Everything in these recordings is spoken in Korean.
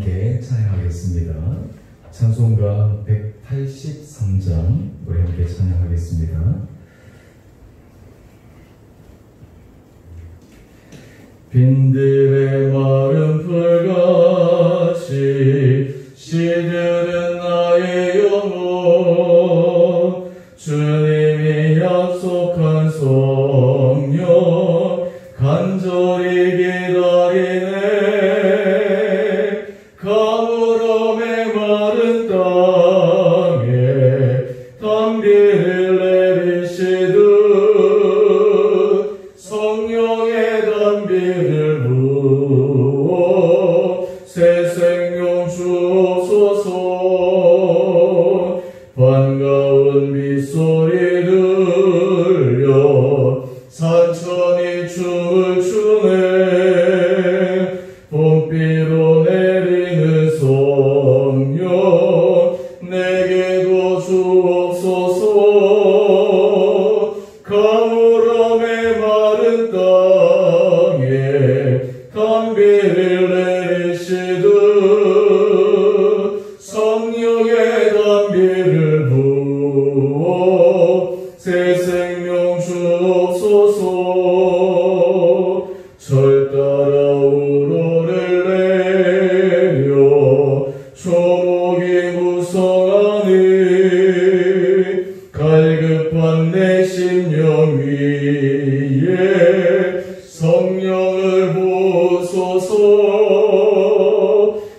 함께 찬양하겠습니다. 찬송가 183장 우리 함께 찬양하겠습니다. 빈들의 마른 풀같이 시들은 나의 영혼, 주님이 약속한 성령 간절히 기다리네. 가물음의 마른 땅에 단비를 내리시듯 성령의 단비를 부어 새 생명 주옵소서. 반가운 빗소리 들려 산천이 춤을 추네. 봄비로 내리는 성령 내게도 주옵소서. 가물음의 마른 땅에 단비를 내리시듯 성령의 단비를 부어 새 생명 주옵소서. 절 따라 우러를 내려 초목이 무성하니 갈급한 내 심령 위에 성령을 부소서.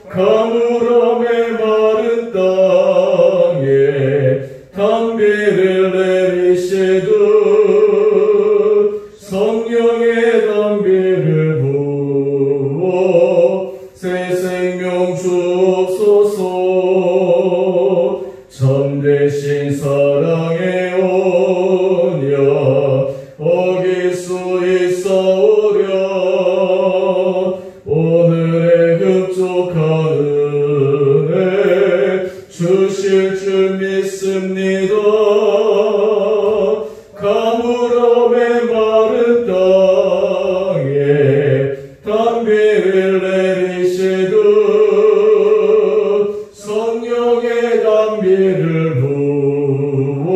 가물음의 마른 땅에 단비를 내리시듯 성령의 단비를 부어 새 생명 주옵소서. 참되신 사랑의 언약 어길 수 있사오랴. 오늘의 흡족한 은혜 주실 줄 믿습니다. 가물음의 마른 땅에 단비를 내리시듯 성령의 단비를 부어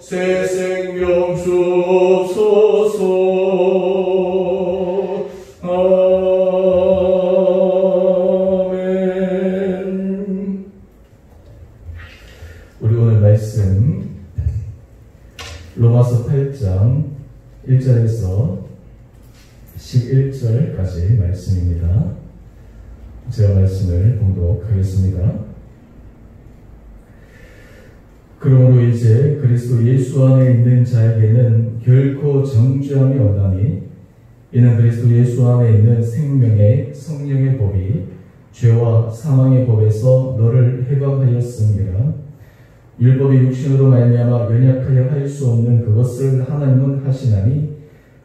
새 생명 주옵소서. 아멘. 우리 오늘 말씀 로마서 8장 1절에서 11절까지 말씀입니다. 제가 말씀을 봉독하겠습니다. 그러므로 이제 그리스도 예수 안에 있는 자에게는 결코 정죄함이 없나니 이는 그리스도 예수 안에 있는 생명의 성령의 법이 죄와 사망의 법에서 너를 해방하였습니다. 율법이 육신으로 말미암아 연약하여 할 수 없는 그것을 하나님은 하시나니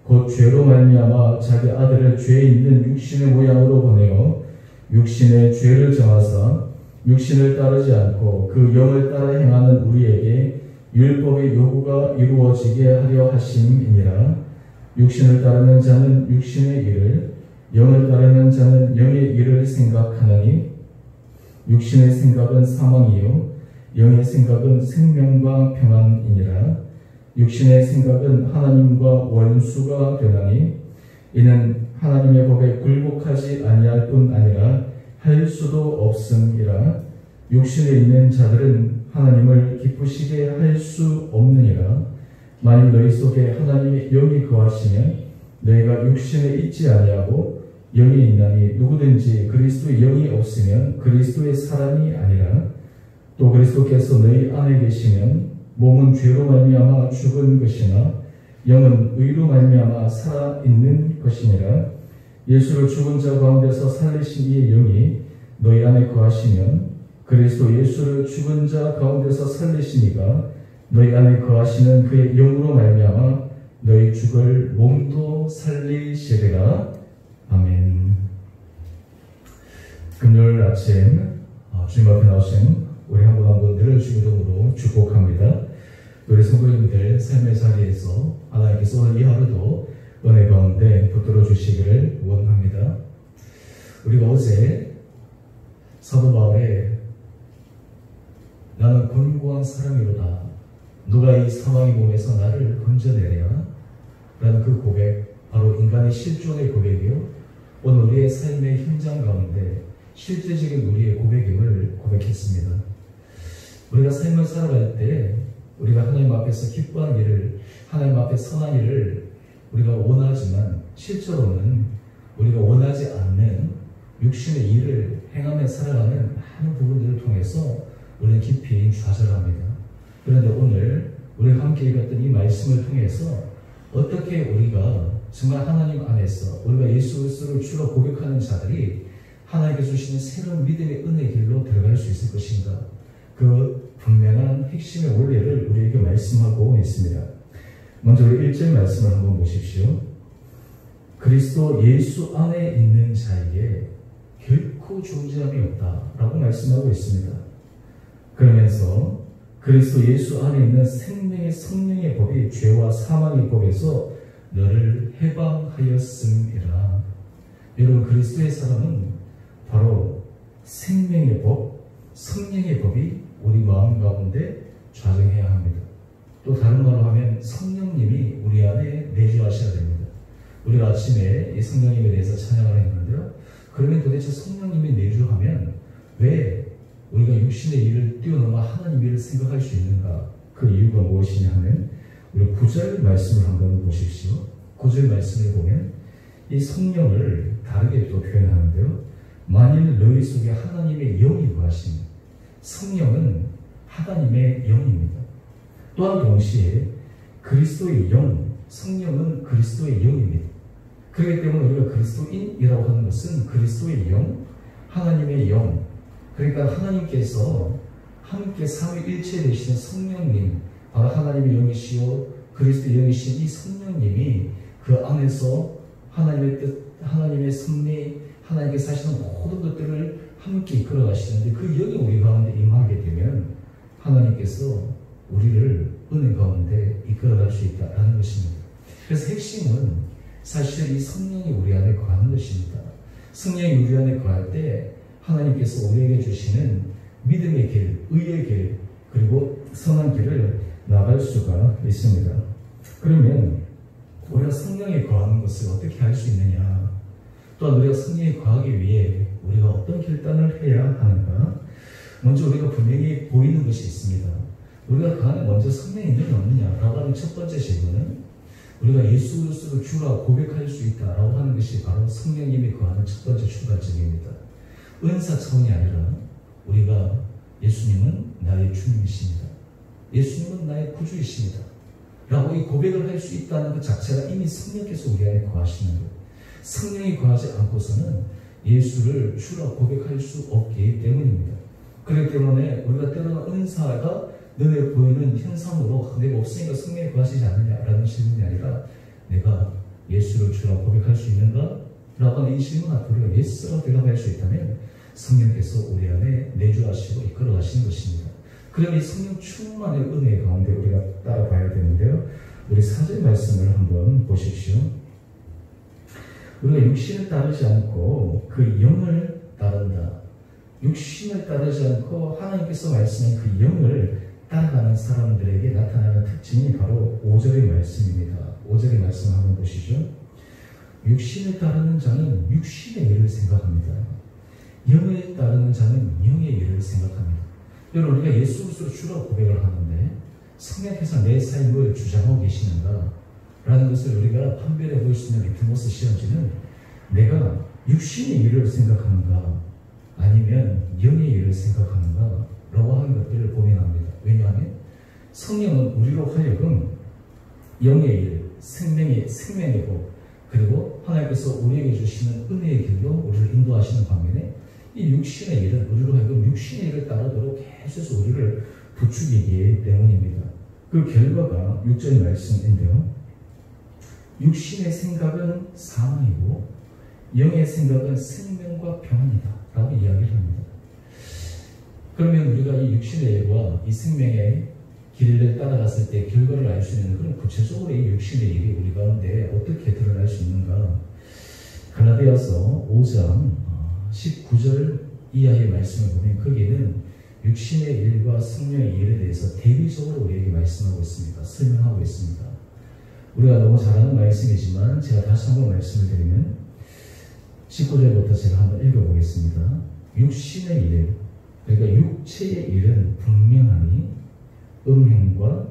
곧 죄로 말미암아 자기 아들을 죄 있는 육신의 모양으로 보내어 육신의 죄를 정하사 육신을 따르지 않고 그 영을 따라 행하는 우리에게 율법의 요구가 이루어지게 하려 하심이니라. 육신을 따르는 자는 육신의 일을, 영을 따르는 자는 영의 일을 생각하나니 육신의 생각은 사망이요 영의 생각은 생명과 평안이니라. 육신의 생각은 하나님과 원수가 되나니 이는 하나님의 법에 굴복하지 아니할 뿐 아니라 할 수도 없음이라. 육신에 있는 자들은 하나님을 기쁘시게 할 수 없느니라. 만일 너희 속에 하나님의 영이 거하시면 너희가 육신에 있지 아니하고 영이 있나니 누구든지 그리스도의 영이 없으면 그리스도의 사람이 아니라. 또 그리스도께서 너희 안에 계시면 몸은 죄로 말미암아 죽은 것이나 영은 의로 말미암아 살아있는 것이니라. 예수를 죽은 자 가운데서 살리신 이의 영이 너희 안에 거하시면 그리스도 예수를 죽은 자 가운데서 살리신 이가 너희 안에 거하시는 그의 영으로 말미암아 너희 죽을 몸도 살리시리라. 아멘. 금요일 아침 주님 앞에 나오신 우리 한 분 한 분들을 주의 이름으로 축복합니다. 우리 성도님들 삶의 자리에서 하나님께서 오늘 이 하루도 은혜 가운데 붙들어 주시기를 원합니다. 우리가 어제 사도 바울의 나는 곤고한 사람이로다. 누가 이 사망의 몸에서 나를 건져내랴? 라는 그 고백, 바로 인간의 실존의 고백이요. 오늘 우리의 삶의 현장 가운데 실제적인 우리의 고백임을 고백했습니다. 우리가 삶을 살아갈 때 우리가 하나님 앞에서 기뻐하는 일을, 하나님 앞에 선한 일을 우리가 원하지만 실제로는 우리가 원하지 않는 육신의 일을 행하며 살아가는 많은 부분들을 통해서 우리는 깊이 좌절합니다. 그런데 오늘 우리가 함께 읽었던 이 말씀을 통해서 어떻게 우리가 정말 하나님 안에서 우리가 예수 그리스도를 주로 고백하는 자들이 하나님께 주시는 새로운 믿음의 은혜의 길로 들어갈 수 있을 것인가? 그 분명한 핵심의 원리를 우리에게 말씀하고 있습니다. 먼저 우리 1절 말씀을 한번 보십시오. 그리스도 예수 안에 있는 자에게 결코 존재함이 없다라고 말씀하고 있습니다. 그러면서 그리스도 예수 안에 있는 생명의 성령의 법이 죄와 사망의 법에서 너를 해방하였음이라. 여러분, 그리스도의 사람은 바로 생명의 법, 성령의 법이 우리 마음 가운데 좌정해야 합니다. 또 다른 말로 하면 성령님이 우리 안에 내주하셔야 됩니다. 우리가 아침에 이 성령님에 대해서 찬양을 했는데요. 그러면 도대체 성령님이 내주하면 왜 우리가 육신의 일을 뛰어넘어 하나님 일을 생각할 수 있는가? 그 이유가 무엇이냐 하면 우리 9절 말씀을 한번 보십시오. 9절 말씀을 보면 이 성령을 다르게 또 표현하는데요. 만일 너희 속에 하나님의 영이 거하시니, 성령은 하나님의 영입니다. 또한 동시에 그리스도의 영, 성령은 그리스도의 영입니다. 그렇기 때문에 우리가 그리스도인이라고 하는 것은 그리스도의 영, 하나님의 영, 그러니까 하나님께서 함께 삼위일체 되시는 성령님, 바로 하나님의 영이시오 그리스도의 영이신 이 성령님이 그 안에서 하나님의 뜻, 하나님의 섭리, 하나님께서 하시는 모든 것들을 함께 이끌어 가시는데 그 영이 우리 가운데 임하게 되면 하나님께서 우리를 은혜 가운데 이끌어 갈 수 있다는 것입니다. 그래서 핵심은 사실 이 성령이 우리 안에 거하는 것입니다. 성령이 우리 안에 거할 때 하나님께서 우리에게 주시는 믿음의 길, 의의 길, 그리고 선한 길을 나갈 수가 있습니다. 그러면 우리가 성령에 거하는 것을 어떻게 할 수 있느냐? 또한 우리가 성령에 거하기 위해 우리가 어떤 결단을 해야 하는가? 먼저 우리가 분명히 보이는 것이 있습니다. 우리가 그 안에 먼저 성령이 있느냐 없느냐라고 하는 첫 번째 질문은 우리가 예수 그리스도를 주라 고백할 수 있다라고 하는 것이 바로 성령님이 거하는 첫 번째 출발점입니다. 은사 차원이 아니라 우리가 예수님은 나의 주님이십니다. 예수님은 나의 구주이십니다. 라고 이 고백을 할 수 있다는 것 자체가 이미 성령께서 우리 안에 거하시는 것. 성령이 거하지 않고서는 예수를 주라 고백할 수 없기 때문입니다. 그렇기 때문에 우리가 때로는 은사가 눈에 보이는 현상으로 내가 없으니까 성령이 거하시지 않느냐라는 질문이 아니라 내가 예수를 주라 고백할 수 있는가? 라고 하는 이 질문 앞에 우리가 예스라고 대답할 수 있다면 성령께서 우리 안에 내주하시고 이끌어 가시는 것입니다. 그럼 이 성령 충만의 은혜 가운데 우리가 따라가야 되는데요. 우리 4절 말씀을 한번 보십시오. 우리가 육신을 따르지 않고 그 영을 따른다. 육신을 따르지 않고 하나님께서 말씀한 그 영을 따라가는 사람들에게 나타나는 특징이 바로 5절의 말씀입니다. 5절의 말씀을 한번 보시죠. 육신을 따르는 자는 육신의 일을 생각합니다. 영을 따르는 자는 영의 일을 생각합니다. 여러분, 우리가 예수 그리스도를 주라고 고백을 하는데 성령께서 내 삶을 주장하고 계시는가? 라는 것을 우리가 판별해 볼 수 있는 리트머스 시험지는 내가 육신의 일을 생각하는가? 아니면 영의 일을 생각하는가? 라고 하는 것들을 고민합니다. 왜냐하면 성령은 우리로 하여금 영의 일, 생명의 법, 그리고 하나님께서 우리에게 주시는 은혜의 길로 우리를 인도하시는 반면에 이 육신의 일은 우리로 하여금 육신의 일을 따르도록 계속해서 우리를 부추기기 때문입니다. 그 결과가 6절 말씀인데요. 육신의 생각은 사망이고 영의 생각은 생명과 평안이다 라고 이야기를 합니다. 그러면 우리가 이 육신의 일과 이 생명의 길을 따라갔을 때 결과를 알 수 있는 그런 구체적으로 이 육신의 일이 우리 가운데 어떻게 드러날 수 있는가? 갈라디아서 5장 19절 이하의 말씀을 보면 거기에는 육신의 일과 성령의 일에 대해서 대비적으로 우리에게 말씀하고 있습니다. 설명하고 있습니다. 우리가 너무 잘 아는 말씀이지만 제가 다시 한번 말씀을 드리면 19절부터 제가 한번 읽어보겠습니다. 육신의 일, 그러니까 육체의 일은 분명하니 음행과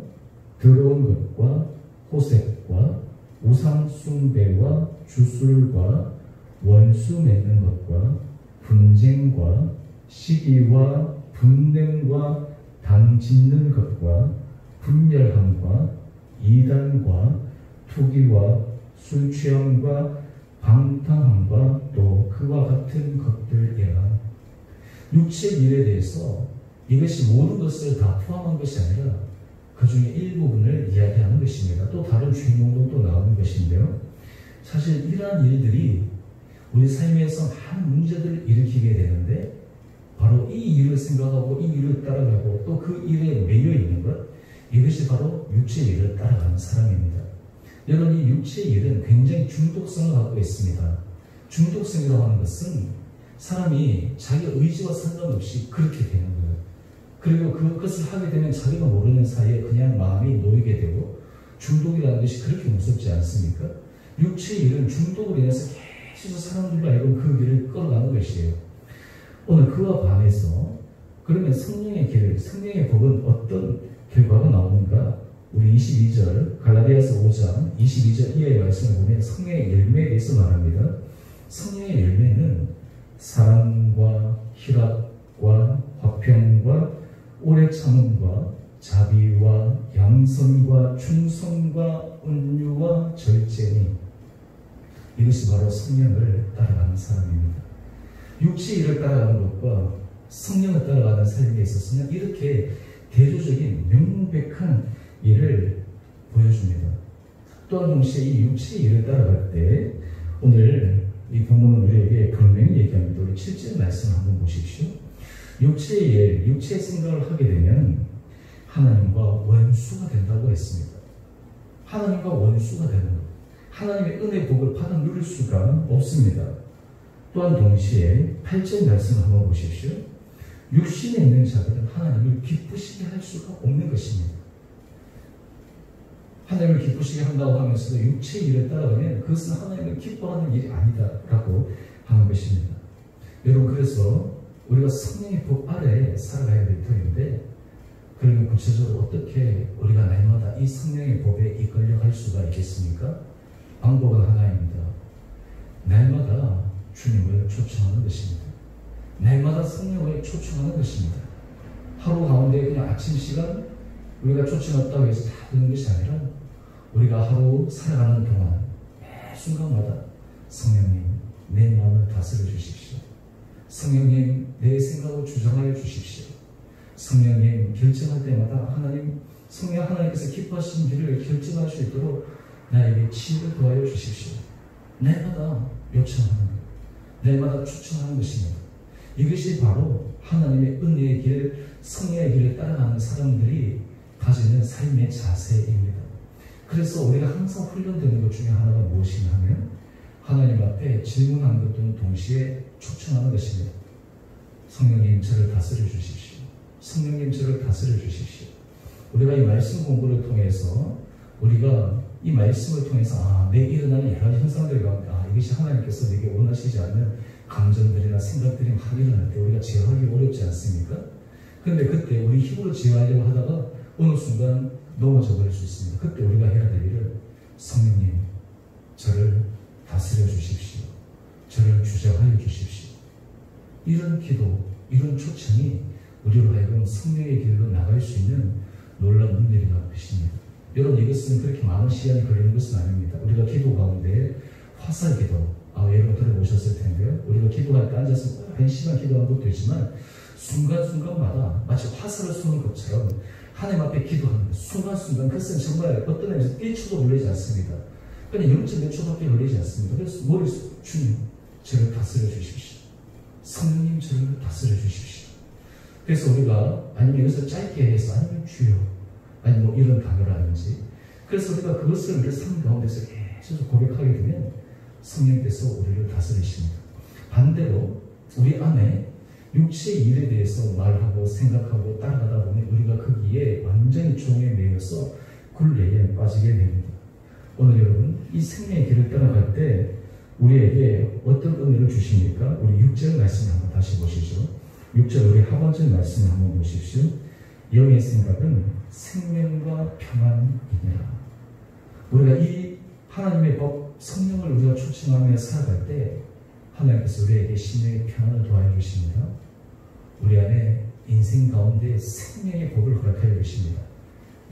더러운 것과 호색과 우상 숭배와 주술과 원수 맺는 것과 분쟁과 시기와 분냄과 당 짓는 것과 분열함과 이단과 투기와 술 취함과 방탕함과 또 그와 같은 것들이라. 육체 일에 대해서 이것이 모든 것을 다 포함한 것이 아니라 그 중에 일부분을 이야기하는 것입니다. 또 다른 주인공도 나오는 것인데요. 사실 이러한 일들이 우리 삶에서 많은 문제들을 일으키게 되는데 바로 이 일을 생각하고 이 일을 따라가고 또 그 일에 매여 있는 것, 이것이 바로 육체의 일을 따라가는 사람입니다. 여러분, 이 육체의 일은 굉장히 중독성을 갖고 있습니다. 중독성이라고 하는 것은 사람이 자기 의지와 상관없이 그렇게 되는 거예요. 그리고 그것을 하게 되면 자기가 모르는 사이에 그냥 마음이 놓이게 되고, 중독이라는 것이 그렇게 무섭지 않습니까? 육체의 일은 중독으로 인해서 계속 사람들과 하여금 그 길을 끌어가는 것이에요. 오늘 그와 반해서 그러면 성령의 길, 성령의 법은 어떤 결과가 나오는가? 우리 22절 갈라디아서 5장 22절 이하의 말씀을 보면 성령의 열매에 대해서 말합니다. 성령의 열매는 사랑과 희락과 화평과 오래 참음과 자비와 양선과 충성과 온유와 절제니, 이것이 바로 성령을 따라가는 사람입니다. 육체의 일을 따라가는 것과 성령을 따라가는 삶에 있어서는 이렇게 대조적인 명백한 일을 보여줍니다. 또한 동시에 이 육체의 일을 따라갈 때 오늘 이 본문은 우리에게 분명히 얘기합니다. 우리 7절 말씀을 한번 보십시오. 육체의 일, 육체의 생각을 하게 되면 하나님과 원수가 된다고 했습니다. 하나님과 원수가 되는 것. 하나님의 은혜 복을 받아 누릴 수가 없습니다. 또한 동시에 8절 말씀을 한번 보십시오. 육신에 있는 자들은 하나님을 기쁘시게 할 수가 없는 것입니다. 하나님을 기쁘시게 한다고 하면서도 육체의 일을 따라가면 그것은 하나님을 기뻐하는 일이 아니다라고 하는 것입니다. 여러분, 그래서 우리가 성령의 법 아래에 살아가야 될 터인데, 그러면 구체적으로 어떻게 우리가 날마다 이 성령의 법에 이끌려 갈 수가 있겠습니까? 방법은 하나입니다. 날마다 주님을 초청하는 것입니다. 날마다 성령을 초청하는 것입니다. 하루 가운데 그냥 아침 시간 우리가 초청했다고 해서 다 되는 것이 아니라 우리가 하루 살아가는 동안 매 순간마다 성령님, 내 마음을 다스려 주십시오. 성령님, 내 생각을 주장하여 주십시오. 성령님, 결정할 때마다 하나님, 성령 하나님께서 기뻐하시는 길을 결정할 수 있도록 나에게 지혜를 도와여 주십시오. 날마다 요청하는 것, 날마다 추천하는 것입니다. 이것이 바로 하나님의 은혜의 길, 성령의 길을 따라가는 사람들이 가지는 삶의 자세입니다. 그래서 우리가 항상 훈련되는 것 중에 하나가 무엇이냐 하면 하나님 앞에 질문하는 것도 동시에 초청하는 것입니다. 성령님, 저를 다스려 주십시오. 성령님, 저를 다스려 주십시오. 우리가 이 말씀 공부를 통해서 우리가 이 말씀을 통해서 내 일어나는 여러 가지 현상들 가운데 이것이 하나님께서 내게 원하시지 않는 감정들이나 생각들이 막 일어날 때 우리가 제어하기 어렵지 않습니까? 그런데 그때 우리 힘으로 제어하려고 하다가 어느 순간 넘어져 버릴 수 있습니다. 그때 우리가 해야 될 일을 성령님, 저를 다스려 주십시오. 저를 주장하여 주십시오. 이런 기도, 이런 초청이 우리로 하여금 성령의 길로 나갈 수 있는 놀라운 은혜가 되십니다. 여러분, 이것은 그렇게 많은 시간이 걸리는 것은 아닙니다. 우리가 기도 가운데 화살 기도, 여러분 들어보셨을 텐데요. 우리가 기도할 때 앉아서 1시간 기도하는 것도 있지만 순간순간마다 마치 화살을 쏘는 것처럼 하나님 앞에 기도하는 것, 순간순간 그것은 정말 어떤 의미에서 1초도 걸리지 않습니다. 그냥 0.몇 초밖에 걸리지 않습니다. 그래서 머릿속, 주님, 저를 다스려 주십시오. 성령님, 저를 다스려 주십시오. 그래서 우리가 아니면 여기서 짧게 해서 아니면 주여, 아니면 뭐 이런 단어라든지, 그래서 우리가 그것을 우리 삶 가운데서 계속 고백하게 되면 성령께서 우리를 다스리십니다. 반대로 우리 안에 육체의 일에 대해서 말하고 생각하고 따라가다 보면 우리가 거기에 완전히 종에 매여서 굴레에 빠지게 됩니다. 오늘 여러분, 이 생명의 길을 따라갈 때 우리에게 어떤 은혜를 주십니까? 우리 6절 말씀 한번 다시 보시죠. 6절 우리 하반절 말씀을 한번 보십시오. 영의 생각은 생명과 평안이니라. 우리가 이 하나님의 법, 성령을 우리가 초청하며 살아갈 때 하나님께서 우리에게 심령의 평안을 도와주십니다. 우리 안에 인생 가운데 생명의 법을 허락하여 주십니다.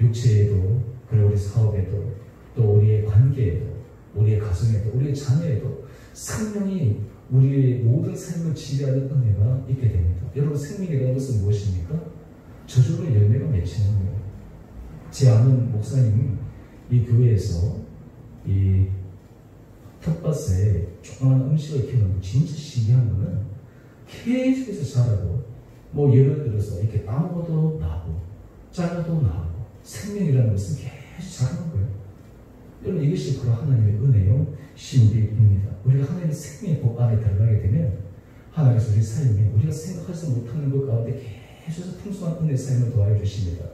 육체에도, 그리고 우리 사업에도, 또 우리의 관계에도, 우리의 가정에도, 우리의 자녀에도 생명이 우리의 모든 삶을 지배하는 은혜가 있게 됩니다. 여러분, 생명이라는 것은 무엇입니까? 저절로 열매가 맺히는 거예요. 제 아는 목사님이 이 교회에서 이 텃밭에 조그마한 음식을 키우는 진짜 신기한 거는 계속해서 자라고, 뭐 예를 들어서 이렇게 따먹어도 나고 잘라도 나고, 생명이라는 것은 계속 자라는 거예요. 여러분, 이것이 바로 하나님의 은혜요 신비입니다. 우리가 하나님의 생명의 법 안에 들어가게 되면 하나님께서 우리 삶에 우리가 생각하지 못하는 것 가운데 계속해서 풍성한 은혜의 삶을 도와줘 주십니다.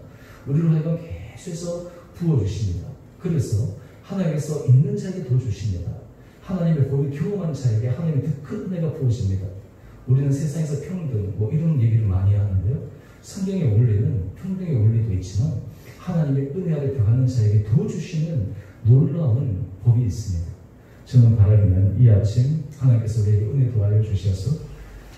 우리로 하여금 계속해서 부어주십니다. 그래서 하나님께서 있는 자에게 더 주십니다. 하나님의 법을 경험한 자에게 하나님의 더 큰 은혜가 부어집니다. 우리는 세상에서 평등, 뭐 이런 얘기를 많이 하는데요. 성경의 원리는 평등의 원리도 있지만 하나님의 은혜 아래 들어가는 자에게 더 주시는 놀라운 법이 있습니다. 저는 바라기는 이 아침 하나님께서 우리에게 은혜 도와줘 주셔서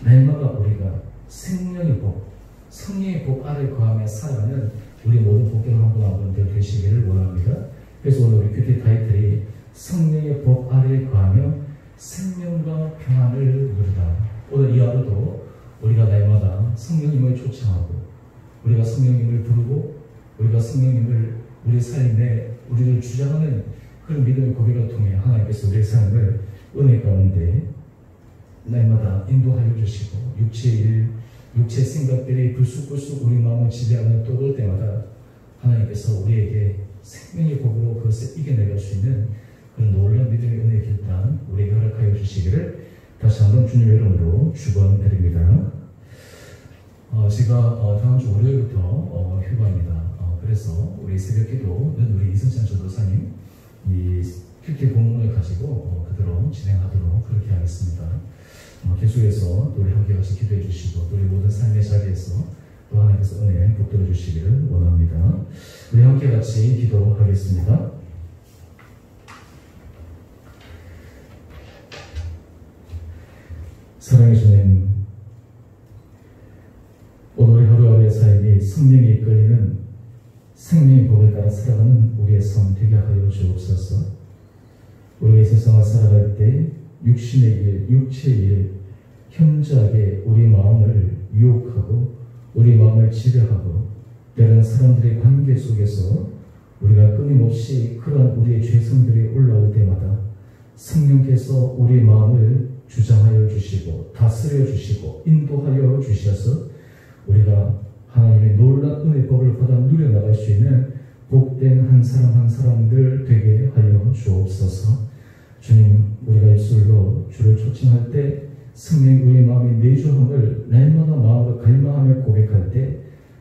날마다 우리가 생명의 법, 성령의 법 아래 거하며 살아가는 우리 모든 복된 한 분 한 분들 되시기를 원합니다. 그래서 오늘 우리 큐티 타이틀이 성령의 법 아래 거하며 생명과 평안을 누리다. 오늘 이 하루도 우리가 날마다 성령님을 초청하고, 우리가 성령님을 부르고, 우리가 성령님을 우리 삶에 우리를 주장하는 그런 믿음의 고백을 통해 하나님께서 우리의 삶을 은혜 가운데 날마다 인도하여 주시고, 육체의 일, 육체의 생각들이 불쑥불쑥 우리 마음을 지배하는 또 올 때마다 하나님께서 우리에게 생명의 법으로 그것을 이겨내갈 수 있는 그런 놀라운 믿음의 은혜의 길단 우리에게 허락하여 주시기를 다시 한번 주님의 이름으로 축원드립니다. 제가 다음 주 월요일부터 휴가입니다. 그래서 우리 새벽기도는 우리 이승찬 전도사님 이 큐티 본문을 가지고 그대로 진행하도록 그렇게 하겠습니다. 계속해서 또 우리 함께 같이 기도해 주시고, 또 우리 모든 삶의 자리에서 또 하나님께서 은혜 붙들어 주시기를 원합니다. 우리 함께 같이 기도하겠습니다. 사랑해 주님, 오늘 하루하루의 삶이 성령에 이끌리는 생명의 법을 따라 살아가는 우리의 삶 되게 하여 주옵소서. 우리가 이 세상을 살아갈 때 육신의 일, 육체의 일, 현저하게 우리 마음을 유혹하고 우리 마음을 지배하고, 때로는 사람들의 관계 속에서 우리가 끊임없이 그러한 우리의 죄성들이 올라올 때마다 성령께서 우리 마음을 주장하여 주시고 다스려 주시고 인도하여 주셔서 우리가 하나님의 놀라운 은혜의 법을 받아 누려나갈 수 있는 복된 한 사람 한 사람들 되게 하여 주옵소서. 주님, 우리가 입술로 주를 초청할 때 성령 우리 마음의 내주함을 날마다 마음으로 갈망하며 고백할 때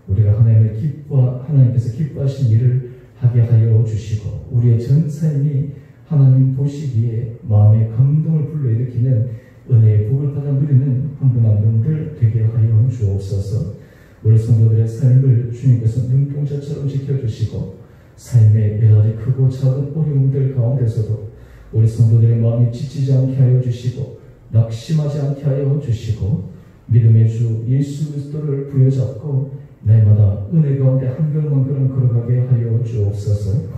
우리가 하나님께서 기뻐하신 일을 하게 하여 주시고, 우리의 전 삶이 하나님 보시기에 마음의 감동을 불러일으키는 은혜의 복을 받아 누리는 한 분 한 분들 되게 하여 주옵소서. 우리 성도들의 삶을 주님께서 눈동자처럼 지켜주시고, 삶의 여러 가지 크고 작은 어려움들 가운데서도 우리 성도들의 마음이 지치지 않게 하여 주시고, 낙심하지 않게 하여 주시고, 믿음의 주 예수 그리스도를 부여잡고 날마다 은혜 가운데 한 걸음 한 걸음 걸어가게 하여 주옵소서.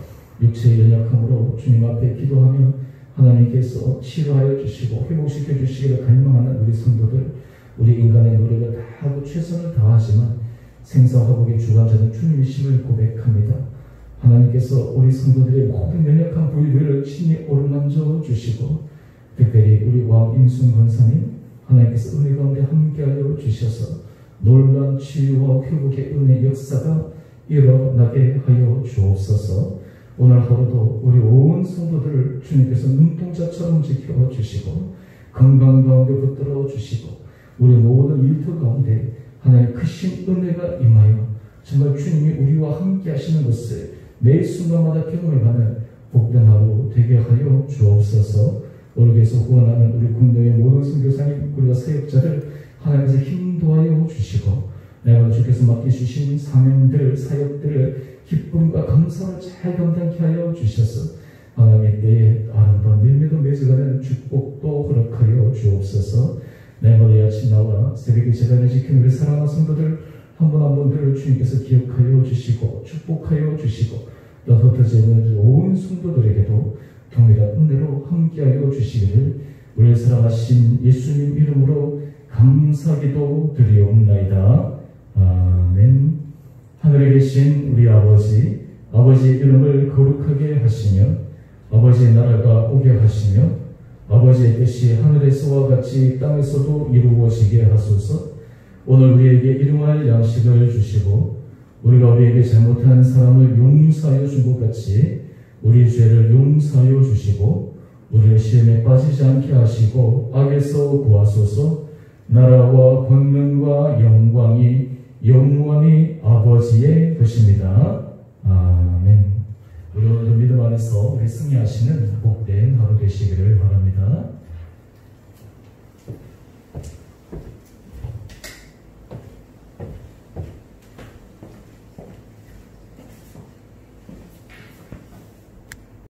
육체의 연약함으로 주님 앞에 기도하며 하나님께서 치료하여 주시고 회복시켜 주시기를 갈망하는 우리 성도들, 우리 인간의 노력을 다하고 최선을 다하지만 생사화복의 주관자는 주님이심을 고백합니다. 하나님께서 우리 성도들의 모든 연약한 부위를 친히 어루만져 주시고, 특별히 우리 왕 임순 권사님 하나님께서 은혜 가운데 함께하여 주셔서 놀라운 치유와 회복의 은혜 역사가 일어나게 하여 주옵소서. 오늘 하루도 우리 온 성도들을 주님께서 눈동자처럼 지켜주시고 건강 가운데 붙들어 주시고, 우리 모든 일터 가운데 하나님의 크신 은혜가 임하여 정말 주님이 우리와 함께 하시는 것을 매 순간마다 경험해가는 복된 하루 되게 하여 주옵소서. 오늘께서 후원하는 우리 국내의 모든 선교사님, 우리가 사역자들 하나님께서 힘도하여 주시고 내가 주께서 맡기주신 사명들, 사역들을 기쁨과 감사를 잘 감당케 하여 주셔서 하나님의 때에 아름다운 열매도 맺어가는 축복도 허락하여 주옵소서. 내가 이 아침 나와 새벽에 재단을 지키는 우리 사랑하는 성도들 한 분 한 분들을 주님께서 기억하여 주시고 축복하여 주시고 또 흩어져 있는 온 성도들에게도 동일한 은혜로 함께하여 주시기를 우리를 사랑하신 예수님 이름으로 감사기도 드리옵나이다. 아멘. 하늘에 계신 우리 아버지, 아버지의 이름을 거룩하게 하시며 아버지의 나라가 오게 하시며 아버지의 뜻이 하늘에서와 같이 땅에서도 이루어지게 하소서. 오늘 우리에게 일용할 양식을 주시고 우리가 우리에게 잘못한 사람을 용서하여 준 것 같이 우리 죄를 용서하여 주시고 우리를 시험에 빠지지 않게 하시고 악에서 구하소서. 나라와 권능과 영광이 영원히 아버지의 것입니다. 아멘. 우리 오늘도 믿음 안에서 우리 승리하시는 복된 하루 되시기를 바랍니다.